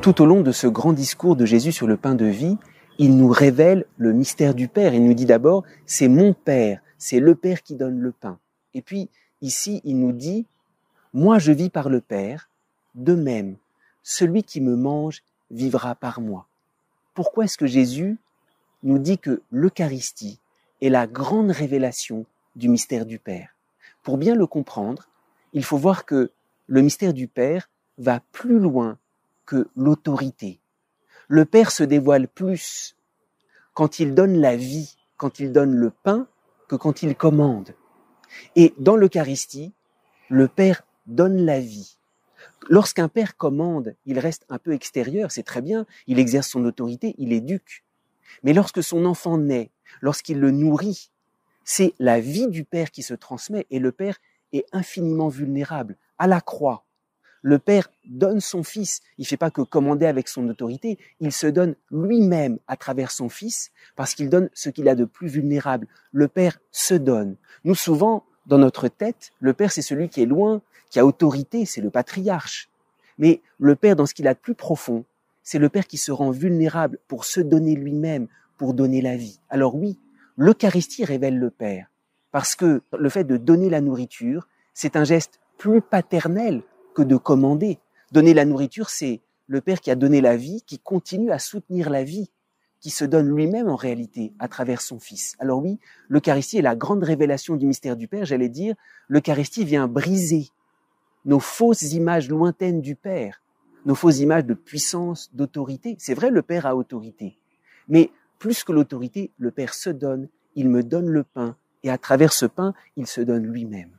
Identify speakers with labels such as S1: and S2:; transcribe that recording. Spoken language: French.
S1: Tout au long de ce grand discours de Jésus sur le pain de vie, il nous révèle le mystère du Père. Il nous dit d'abord, c'est mon Père, c'est le Père qui donne le pain. Et puis, ici, il nous dit, moi je vis par le Père, de même, celui qui me mange vivra par moi. Pourquoi est-ce que Jésus nous dit que l'Eucharistie est la grande révélation du mystère du Père? Pour bien le comprendre, il faut voir que le mystère du Père va plus loin que l'autorité. Le Père se dévoile plus quand il donne la vie, quand il donne le pain, que quand il commande. Et dans l'Eucharistie, le Père donne la vie. Lorsqu'un père commande, il reste un peu extérieur, c'est très bien, il exerce son autorité, il éduque. Mais lorsque son enfant naît, lorsqu'il le nourrit, c'est la vie du Père qui se transmet et le Père est infiniment vulnérable. À la croix, le Père donne son Fils. Il ne fait pas que commander avec son autorité, il se donne lui-même à travers son Fils parce qu'il donne ce qu'il a de plus vulnérable. Le Père se donne. Nous, souvent, dans notre tête, le Père, c'est celui qui est loin, qui a autorité, c'est le patriarche. Mais le Père, dans ce qu'il a de plus profond, c'est le Père qui se rend vulnérable pour se donner lui-même, pour donner la vie. Alors oui, l'Eucharistie révèle le Père, parce que le fait de donner la nourriture, c'est un geste plus paternel que de commander. Donner la nourriture, c'est le Père qui a donné la vie, qui continue à soutenir la vie, qui se donne lui-même en réalité à travers son Fils. Alors oui, l'Eucharistie est la grande révélation du mystère du Père, j'allais dire, l'Eucharistie vient briser nos fausses images lointaines du Père, nos fausses images de puissance, d'autorité. C'est vrai, le Père a autorité, mais plus que l'autorité, le Père se donne, il me donne le pain, et à travers ce pain, il se donne lui-même.